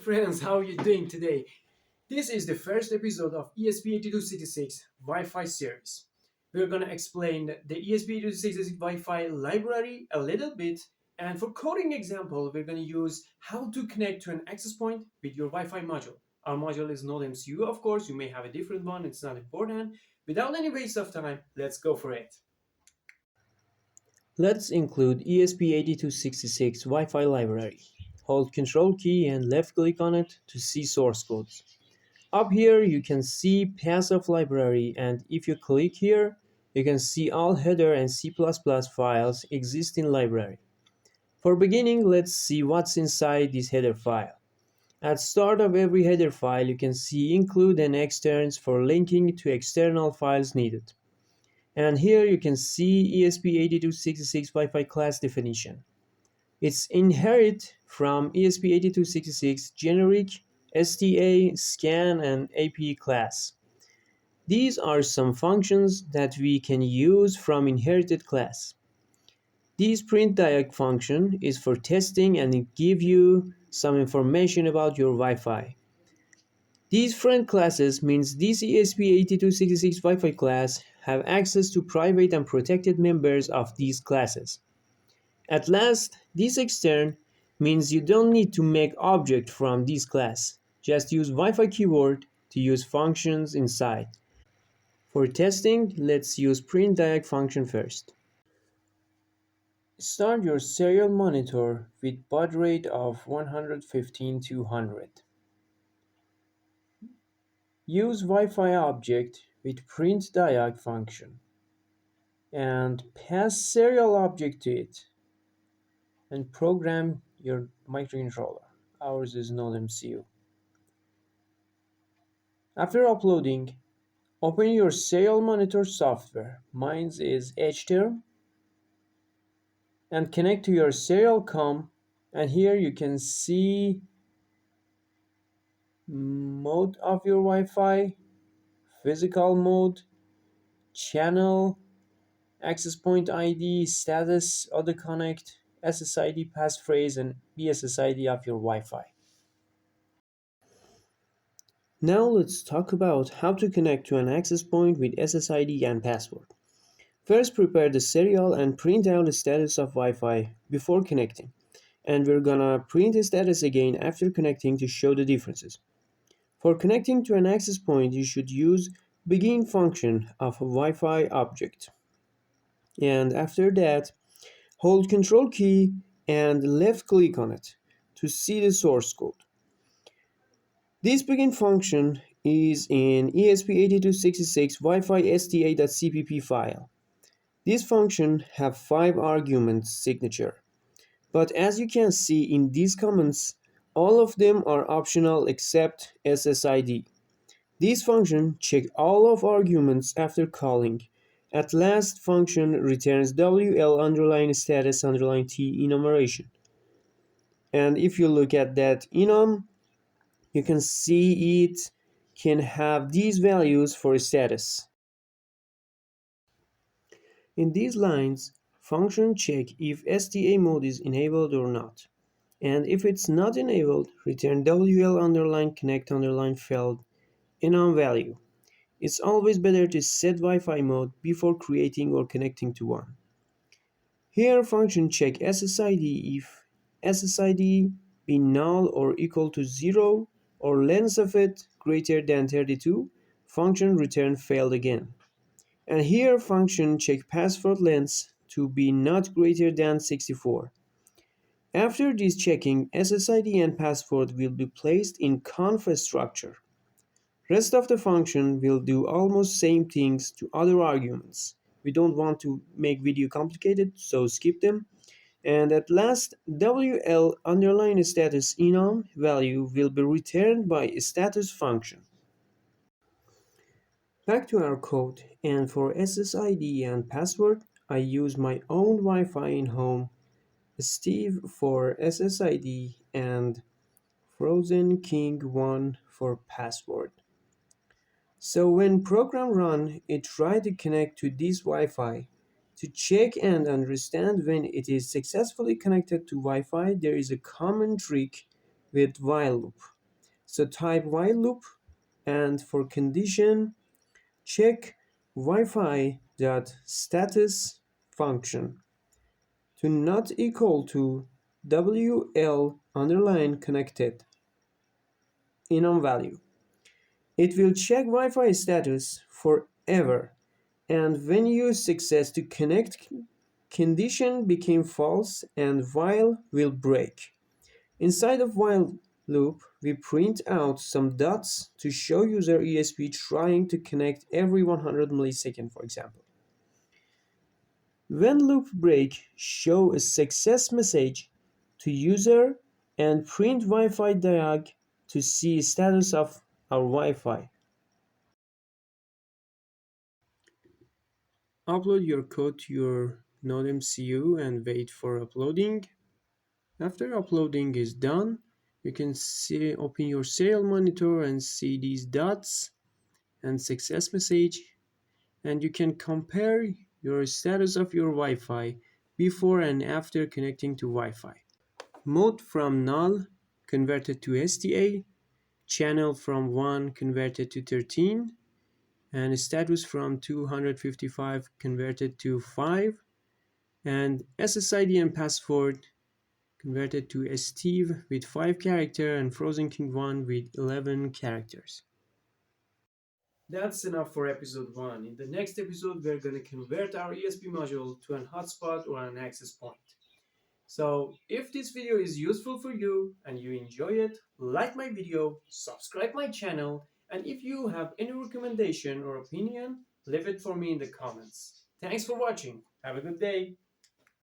friends, how are you doing today? This is the first episode of ESP8266 Wi-Fi series. We're going to explain the ESP8266 Wi-Fi library a little bit, and for coding example, we're going to use how to connect to an access point with your Wi-Fi module. Our module is NodeMCU, of course. You may have a different one, it's not important. Without any waste of time, let's go for it. Let's include ESP8266 Wi-Fi library. Hold Control key and left click on it to see source codes. Up here you can see path of library, and if you click here, you can see all header and C++ files exist in library. For beginning, let's see what's inside this header file. At start of every header file, you can see include and externs for linking to external files needed. And here you can see ESP8266 Wi-Fi class definition. It's inherit from ESP8266 generic, STA, scan, and APE class. These are some functions that we can use from inherited class. This print diag function is for testing and it gives you some information about your Wi-Fi. These friend classes means this ESP8266 Wi-Fi class have access to private and protected members of these classes. At last, this extern means you don't need to make object from this class. Just use Wi-Fi keyword to use functions inside. For testing, let's use print diag function first. Start your serial monitor with baud rate of 115/200. Use Wi-Fi object with print diag function and pass serial object to it and program your microcontroller. Ours is NodeMCU. After uploading, open your serial monitor software. Mine is HTerm, and connect to your serial COM, and here you can see mode of your Wi-Fi, physical mode, channel, AccessPoint ID, status, auto connect, SSID passphrase, and BSSID of your Wi-Fi. Now let's talk about how to connect to an access point with SSID and password. First, prepare the serial and print out the status of Wi-Fi before connecting. And we're gonna print the status again after connecting to show the differences. For connecting to an access point, you should use begin function of a Wi-Fi object. And after that, hold Control key and left click on it to see the source code. This begin function is in ESP8266 Wi-Fi sta.cpp file. This function have 5 arguments signature, but as you can see in these comments, all of them are optional except SSID. This function check all of arguments after calling. At last, function returns WL_status_T enumeration. And if you look at that enum, you can see it can have these values for status. In these lines, function check if STA mode is enabled or not. And if it's not enabled, return WL_connect_failed enum value. It's always better to set Wi-Fi mode before creating or connecting to one. Here function check SSID if SSID be null or equal to 0 or length of it greater than 32, function return failed again. And here function check password length to be not greater than 64. After this checking, SSID and password will be placed in conf structure. Rest of the function will do almost same things to other arguments. We don't want to make video complicated, so skip them. And at last, WL_status enum value will be returned by a status function. Back to our code, and for SSID and password, I use my own Wi-Fi in home, Steve for SSID, and Frozen King 1 for password. So when program run, it try to connect to this Wi-Fi. To check and understand when it is successfully connected to Wi-Fi, there is a common trick with while loop. So type while loop, and for condition, check Wi-Fi dot status function to not equal to WL underline connected enum value. It will check Wi-Fi status forever, and when you success to connect, condition became false and while will break. Inside of while loop, we print out some dots to show user ESP trying to connect every 100 millisecond, for example. When loop break, show a success message to user and print Wi-Fi diag to see status of our Wi-Fi. Upload your code to your NodeMCU and wait for uploading. After uploading is done, you can see open your serial monitor and see these dots and success message, and you can compare your status of your Wi-Fi before and after connecting to Wi-Fi. Mode from null converted to STA, channel from 1 converted to 13, and status from 255 converted to 5, and SSID and password converted to Steve with 5 characters and Frozen King 1 with 11 characters. That's enough for episode 1. In the next episode, we're going to convert our ESP module to an hotspot or an access point. So, if this video is useful for you and you enjoy it, like my video, subscribe my channel, and if you have any recommendation or opinion, leave it for me in the comments. Thanks for watching. Have a good day.